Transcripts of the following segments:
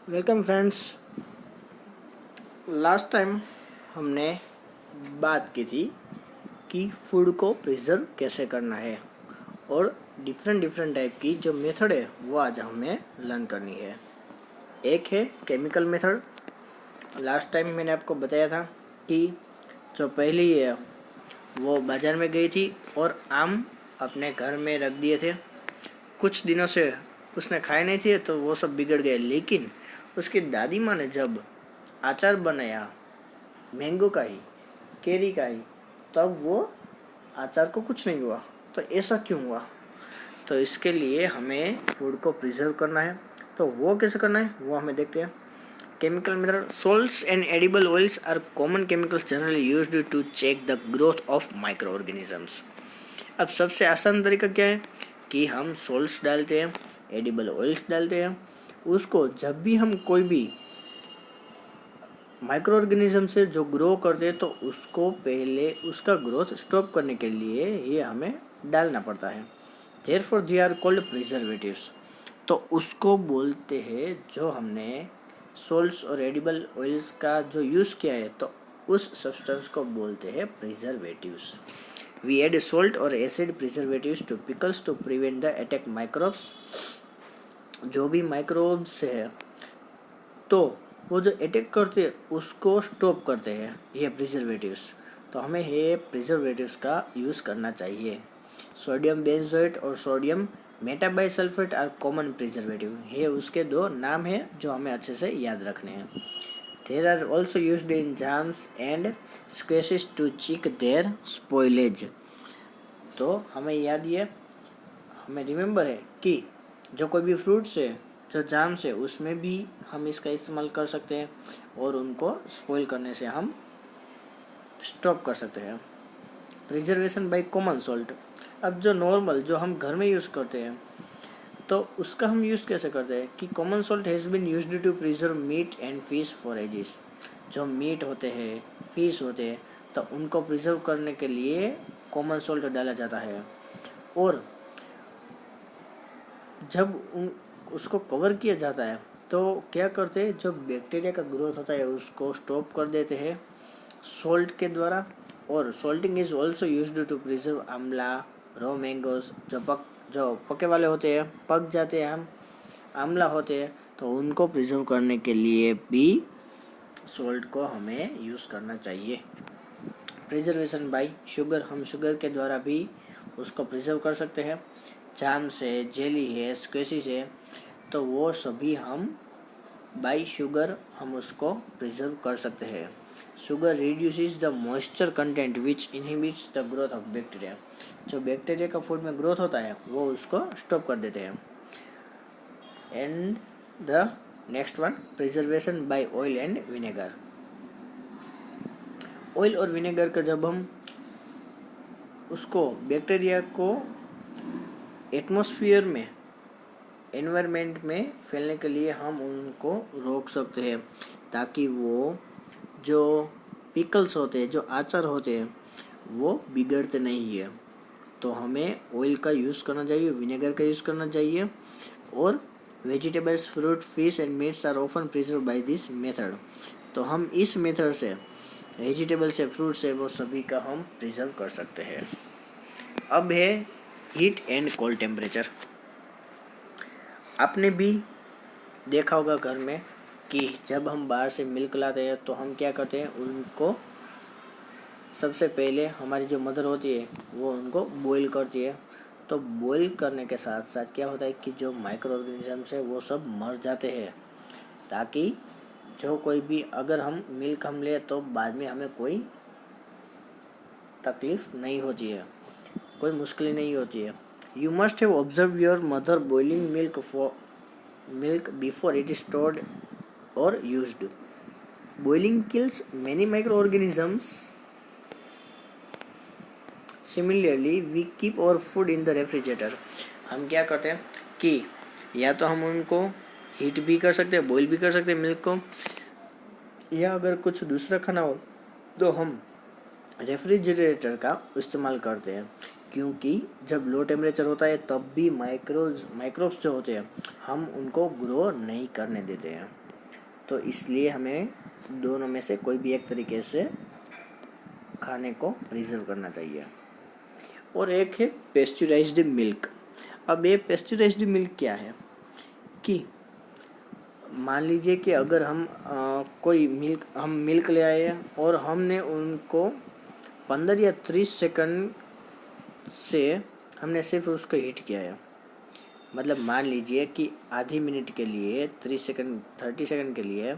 Welcome friends. Last time हमने बात की थी कि फूड को प्रिजर्व कैसे करना है और डिफरेंट टाइप की जो मेथड है वो आज हमें लर्न करनी है। एक है केमिकल मेथड। लास्ट टाइम मैंने आपको बताया था कि जो पहली है वो बाज़ार में गई थी और आम अपने घर में रख दिए थे। कुछ दिनों से उसने खाए नहीं थे तो वो सब बिगड़ गए, लेकिन उसकी दादी माँ ने जब अचार बनाया मैंगो का ही, केरी का ही, तब वो अचार को कुछ नहीं हुआ। तो ऐसा क्यों हुआ? तो इसके लिए हमें फूड को प्रिजर्व करना है। तो वो कैसे करना है वो हमें देखते हैं। Chemical method. Salts and edible oils are common chemicals generally used to check the growth of microorganisms. अब सबसे आसान तरीका क्या है कि हम सॉल्ट्स डालते हैं, एडिबल ऑयल्स डालते हैं। उसको जब भी हम कोई भी माइक्रो ऑर्गेनिज्म से जो ग्रो करते हैं तो उसको पहले उसका ग्रोथ स्टॉप करने के लिए ये हमें डालना पड़ता है। Therefore they are called preservatives. तो उसको बोलते हैं, जो हमने सॉल्ट्स और एडिबल ऑयल्स का जो यूज़ किया है तो उस सब्सटेंस को बोलते हैं प्रिजर्वेटिव्स। वी एड सॉल्ट और acid preservatives to pickles to prevent the attack microbes. जो भी माइक्रोब्स है तो वो जो अटैक करते हैं उसको स्टॉप करते हैं ये प्रिजर्वेटिव्स। तो हमें ये प्रिजर्वेटिव्स का यूज़ करना चाहिए। सोडियम बेंजोएट और sodium metabisulphite are common preservative. ये उसके दो नाम हैं जो हमें अच्छे से याद रखने हैं। There are also used in jams and squashes to check their spoilage. तो हमें याद ये हमें रिमेंबर है कि जो कोई भी फ्रूट्स है, जो जाम्स है, उसमें भी हम इसका इस्तेमाल कर सकते हैं और उनको स्पॉइल करने से हम स्टॉप कर सकते हैं। Preservation by common salt. अब जो नॉर्मल जो हम घर में यूज़ करते हैं तो उसका हम यूज़ कैसे करते हैं कि common salt has been used to preserve meat and fish for ages. जो मीट होते हैं, फिश होते हैं, तो उनको प्रिजर्व करने के लिए कॉमन सॉल्ट डाला जाता है। और जब उसको कवर किया जाता है तो क्या करते हैं, जो बैक्टीरिया का ग्रोथ होता है उसको स्टॉप कर देते हैं सॉल्ट के द्वारा। और salting is also used to preserve amla, raw mangoes. जो पके वाले होते हैं, पक जाते हैं, हम आमला होते हैं, तो उनको प्रिजर्व करने के लिए भी सॉल्ट को हमें यूज़ करना चाहिए। Preservation bye sugar. हम शुगर के द्वारा भी उसको प्रिजर्व कर सकते हैं। जाम से, जेली है, स्क्वेशिस है, तो वो सभी हम बाय शुगर हम उसको प्रिजर्व कर सकते हैं। Sugar reduces the moisture content which inhibits the growth of bacteria. जो बैक्टीरिया का फूड में ग्रोथ होता है वो उसको स्टॉप कर देते हैं। And the next one, preservation by oil and vinegar. Oil और विनेगर का जब हम उसको बैक्टीरिया को एटमॉस्फेयर में, एनवायरनमेंट में फैलने के लिए हम उनको रोक सकते हैं, ताकि वो जो पिकल्स होते हैं, जो अचार होते हैं, वो बिगड़ते नहीं है। तो हमें ऑयल का यूज़ करना चाहिए, विनेगर का यूज़ करना चाहिए। और vegetables, fruit, fish and meats are often preserve by this method. तो हम इस मेथड से वेजिटेबल्स है, फ्रूट्स है, वो सभी का हम प्रिजर्व कर सकते हैं। अब है हीट एंड कोल्ड टेम्परेचर। आपने भी देखा होगा घर में कि जब हम बाहर से मिल्क लाते हैं तो हम क्या करते हैं, उनको सबसे पहले हमारी जो मदर होती है वो उनको बॉईल करती है। तो बॉईल करने के साथ साथ क्या होता है कि जो माइक्रो ऑर्गेनिजम्स है वो सब मर जाते हैं, ताकि जो कोई भी अगर हम मिल्क हम ले तो बाद में हमें कोई तकलीफ नहीं होती है, कोई मुश्किल नहीं होती है। You must have observe your mother boiling milk before it is stored और used. Boiling kills many micro organisms. Similarly we keep our food in the refrigerator. हम क्या करते हैं कि या तो हम उनको हीट भी कर सकते हैं, बॉईल भी कर सकते हैं मिल्क को, या अगर कुछ दूसरा खाना हो तो हम रेफ्रिजरेटर का इस्तेमाल करते हैं। क्योंकि जब लो टेम्परेचर होता है तब भी माइक्रोब्स जो होते हैं हम उनको ग्रो नहीं करने देते हैं। तो इसलिए हमें दोनों में से कोई भी एक तरीके से खाने को प्रिजर्व करना चाहिए। और एक है पेस्चराइज्ड मिल्क। अब ये पेस्चराइज्ड मिल्क क्या है कि मान लीजिए कि अगर हम कोई मिल्क ले आए हैं और हमने उनको 15 या 30 सेकंड से हमने सिर्फ उसको हीट किया है, मतलब मान लीजिए कि आधी मिनट के लिए 30 सेकंड के लिए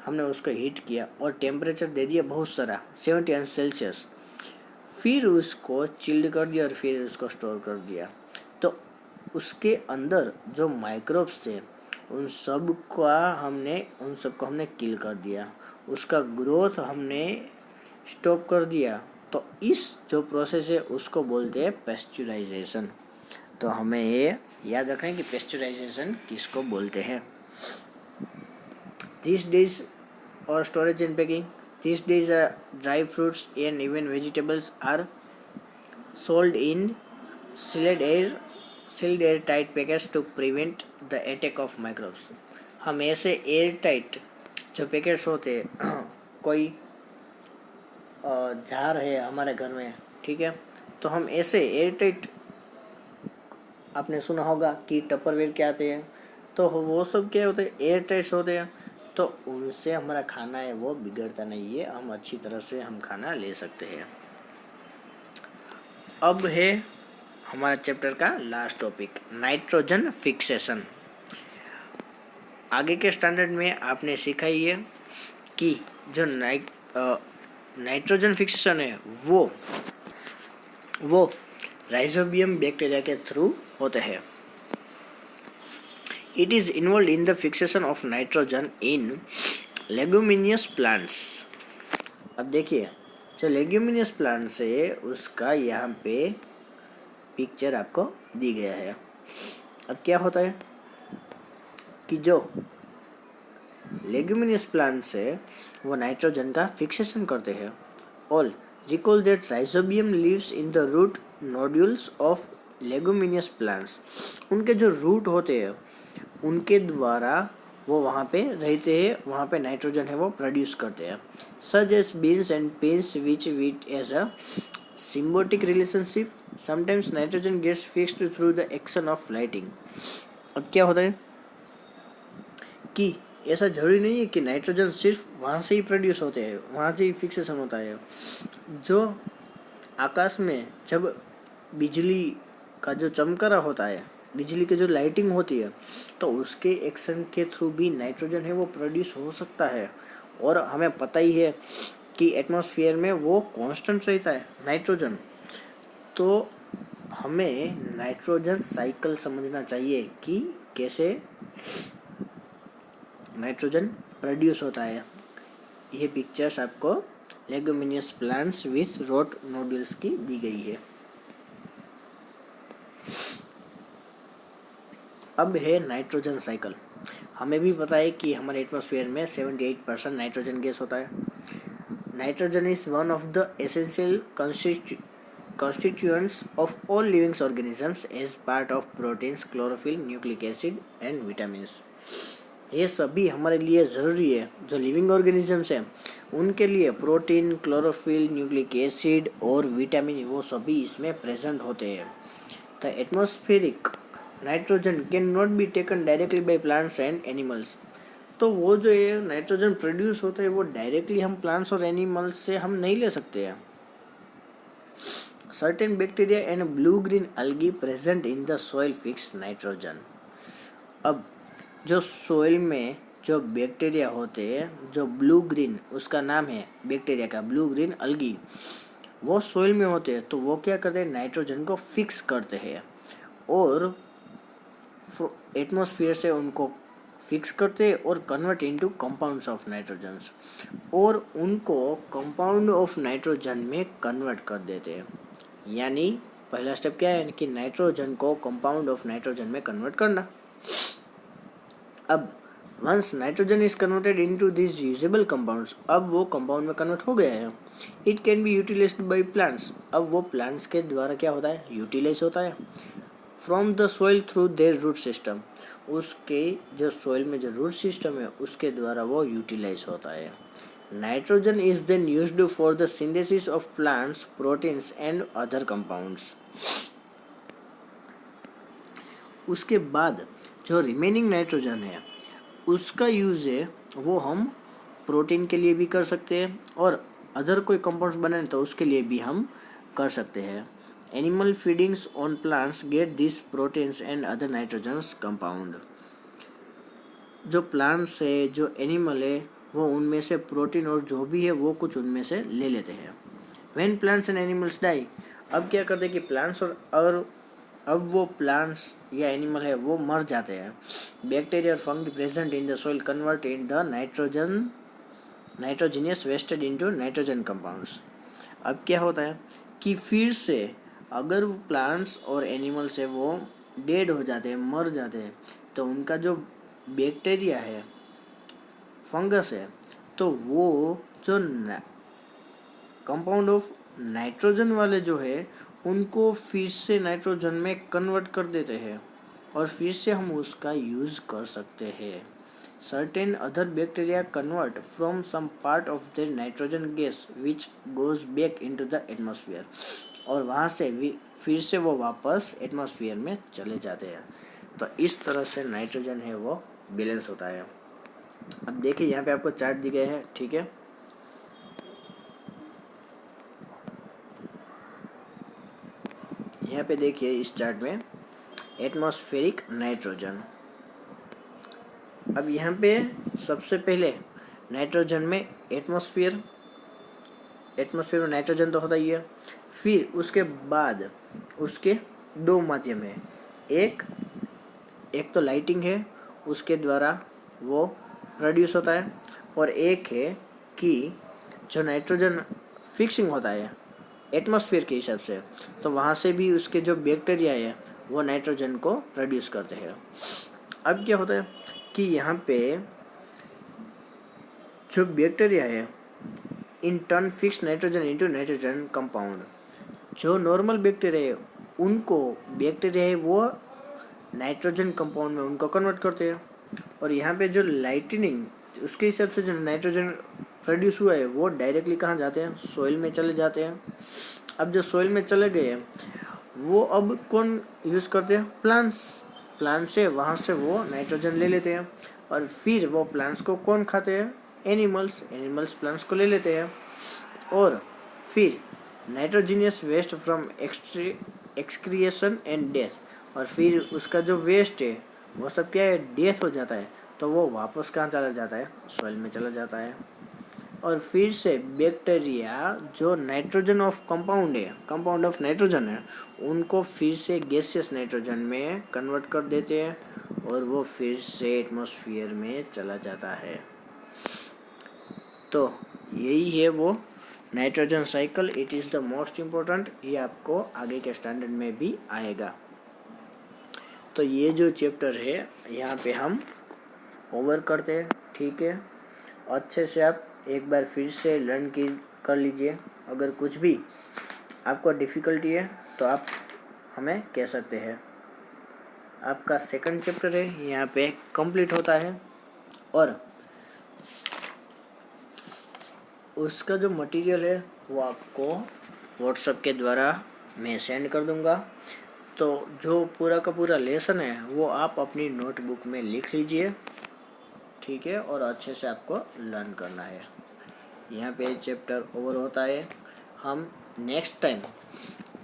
हमने उसको हीट किया और टेम्परेचर दे दिया बहुत सारा 70 अंश सेल्सियस, फिर उसको चिल्ड कर दिया और फिर उसको स्टोर कर दिया, तो उसके अंदर जो माइक्रोब्स थे उन सबको हमने किल कर दिया, उसका ग्रोथ हमने स्टॉप कर दिया। तो इस जो प्रोसेस है उसको बोलते हैं पेस्चराइजेशन। तो हमें ये याद रखना है कि पेस्चराइजेशन किसको बोलते हैं। These days or storage and packing, these days dry fruits and even vegetables are sold in sealed air tight packets to prevent the attack of microbes। हम ऐसे एयर टाइट जो पैकेट्स होते हैं कोई जार है हमारे घर में, ठीक है, तो हम ऐसे एयर टाइट, आपने सुना होगा कि टपरवेयर क्या आते हैं, तो वो सब क्या होते हैं, एयर टाइट्स होते हैं, तो उनसे हमारा खाना है वो बिगड़ता नहीं है, हम अच्छी तरह से हम खाना ले सकते हैं। अब है हमारा चैप्टर का लास्ट टॉपिक, नाइट्रोजन फिक्सेशन। आगे के स्टैंडर्ड में आपने सीखा ही है कि जो नाइट्रोजन फिक्सेशन है वो राइजोबियम बैक्टीरिया के थ्रू होते हैं। It is involved in the fixation of nitrogen in leguminous plants। अब देखिए जो लेग्यूमिनियस प्लांट्स है उसका यहाँ पे पिक्चर आपको दी गया है। अब क्या होता है कि जो लेग्यूमिनियस प्लांट्स है वो नाइट्रोजन का फिक्सेशन करते हैं। और recall that rhizobium lives in the root nodules of leguminous plants. उनके जो रूट होते हैं उनके द्वारा वो वहाँ पे रहते हैं, वहाँ पे नाइट्रोजन है वो प्रोड्यूस करते हैं। Such as beans and peas which with as a symbiotic relationship, sometimes nitrogen gets fixed through the action of lighting. अब क्या होता है कि ऐसा जरूरी नहीं है कि नाइट्रोजन सिर्फ वहाँ से ही प्रोड्यूस होते हैं, वहाँ से ही फिक्सेशन होता है। जो आकाश में जब बिजली का जो चमकारा होता है, बिजली की जो लाइटिंग होती है, तो उसके एक्शन के थ्रू भी नाइट्रोजन है वो प्रोड्यूस हो सकता है। और हमें पता ही है कि एटमॉस्फेयर में वो कांस्टेंट रहता है नाइट्रोजन। तो हमें नाइट्रोजन साइकिल समझना चाहिए कि कैसे नाइट्रोजन प्रोड्यूस होता है। ये पिक्चर्स आपको leguminous plants with root nodules की दी गई है। अब है नाइट्रोजन साइकिल। हमें भी पता है कि हमारे एटमॉस्फेयर में 78% नाइट्रोजन गैस होता है। Nitrogen is one of the essential constituents of all living organisms as part of proteins, chlorophyll, nucleic acid and vitamins। ये सभी हमारे लिए ज़रूरी है। जो लिविंग ऑर्गेनिजम्स हैं उनके लिए प्रोटीन, क्लोरोफिल, न्यूक्लिक एसिड और विटामिन वो सभी इसमें प्रेजेंट होते हैं। The atmospheric nitrogen can not be taken directly by plants and animals. तो वो जो ये नाइट्रोजन प्रोड्यूस होता है वो डायरेक्टली हम प्लांट्स और एनिमल्स से हम नहीं ले सकते हैं। Certain bacteria and blue green algae present in the soil fix nitrogen. अब जो सोइल में जो बैक्टीरिया होते हैं, जो ब्लू ग्रीन उसका नाम है बैक्टीरिया का, ब्लू ग्रीन algae, वो सोइल में होते हैं, तो वो क्या करते हैं, नाइट्रोजन को फिक्स करते हैं और एटमॉस्फेयर से उनको फिक्स करते हैं और convert into compounds of nitrogen, और उनको कंपाउंड ऑफ नाइट्रोजन में कन्वर्ट कर देते हैं। यानी पहला स्टेप क्या है कि नाइट्रोजन को कंपाउंड ऑफ नाइट्रोजन में कन्वर्ट करना। अब once nitrogen is converted into this usable compounds, अब वो कंपाउंड में कन्वर्ट हो गया है। It can be utilized by plants. अब वो प्लांट्स के द्वारा क्या होता है, यूटिलाइज होता है from the soil through their root system, उसके जो सॉइल में जो रूट सिस्टम है उसके द्वारा वो यूटिलाइज होता है। Nitrogen is then used for the synthesis of plants proteins and other compounds. उसके बाद जो रिमेनिंग नाइट्रोजन है उसका यूज़ है वो हम प्रोटीन के लिए भी कर सकते हैं और अदर कोई कंपाउंड्स बनाए तो उसके लिए भी हम कर सकते हैं। Animal feedings on plants get this proteins and other nitrogens compound. जो प्लांट्स है जो एनिमल है वो उनमें से प्रोटीन और जो भी है वो कुछ उनमें से ले लेते हैं। When plants and animals die, अब क्या करते हैं कि प्लांट्स और अब वो प्लांट्स या एनिमल है वो मर जाते हैं। बैक्टीरिया और fungi present in the soil convert in the nitrogenous wasted into nitrogen compounds. अब क्या होता है कि फिर से अगर वो प्लांट्स और एनिमल्स है वो डेड हो जाते हैं, मर जाते हैं, तो उनका जो बैक्टीरिया है, फंगस है, तो वो जो कंपाउंड ऑफ नाइट्रोजन वाले जो है उनको फिर से नाइट्रोजन में कन्वर्ट कर देते हैं और फिर से हम उसका यूज़ कर सकते हैं। Certain other bacteria convert from some part of their nitrogen gas which goes back into the atmosphere, और वहाँ से भी फिर से वो वापस एटमॉस्फेयर में चले जाते हैं। तो इस तरह से नाइट्रोजन है वो बैलेंस होता है। अब देखिए यहाँ पे आपको चार्ट दी गए हैं, ठीक है। यहाँ पे देखिए इस चार्ट में एटमॉस्फेरिक नाइट्रोजन। अब यहाँ पे सबसे पहले नाइट्रोजन में एटमॉस्फेयर में नाइट्रोजन तो होता ही है। फिर उसके बाद उसके दो माध्यम है, एक तो लाइटिंग है उसके द्वारा वो प्रोड्यूस होता है, और एक है कि जो नाइट्रोजन फिक्सिंग होता है एटमॉस्फेयर के हिसाब से, तो वहाँ से भी उसके जो बैक्टीरिया है वो नाइट्रोजन को प्रोड्यूस करते हैं। अब क्या होता है कि यहाँ पे जो बैक्टीरिया है in turn fix nitrogen into nitrogen compound. जो नॉर्मल बैक्टीरिया है उनको बैक्टीरिया है वो नाइट्रोजन कंपाउंड में उनको कन्वर्ट करते हैं, और यहाँ पे जो लाइटनिंग उसके हिसाब से जो नाइट्रोजन प्रोड्यूस हुआ है वो डायरेक्टली कहाँ जाते हैं, सॉइल में चले जाते हैं। अब जो सॉइल में चले गए वो अब कौन यूज़ करते हैं, प्लांट से, वहाँ से वो नाइट्रोजन ले लेते हैं, और फिर वो प्लांट्स को कौन खाते हैं, एनिमल्स प्लांट्स को ले लेते हैं, और फिर nitrogenous waste from excretion and death, और फिर उसका जो वेस्ट है वो सब क्या है, डेथ हो जाता है, तो वो वापस कहाँ चला जाता है, सॉइल में चला जाता है। और फिर से बैक्टीरिया जो nitrogen of compound of nitrogen है उनको फिर से गैसियस नाइट्रोजन में कन्वर्ट कर देते हैं, और वो फिर से एटमॉस्फेयर में चला जाता है। तो यही है वो nitrogen cycle. It is the most important, ये आपको आगे के स्टैंडर्ड में भी आएगा। तो ये जो चैप्टर है यहाँ पे हम ओवर करते हैं, ठीक है। अच्छे से आप एक बार फिर से लर्न कर लीजिए। अगर कुछ भी आपको डिफ़िकल्टी है तो आप हमें कह सकते हैं। आपका सेकंड चैप्टर है यहाँ पे कंप्लीट होता है, और उसका जो मटेरियल है वो आपको व्हाट्सएप के द्वारा मैं सेंड कर दूँगा। तो जो पूरा का पूरा लेसन है वो आप अपनी नोटबुक में लिख लीजिए, ठीक है, और अच्छे से आपको लर्न करना है। यहाँ पे चैप्टर ओवर होता है। हम नेक्स्ट टाइम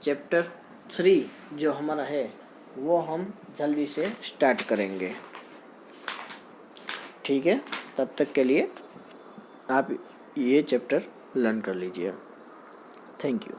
चैप्टर 3 जो हमारा है वो हम जल्दी से स्टार्ट करेंगे, ठीक है। तब तक के लिए आप ये चैप्टर लर्न कर लीजिए। Thank you.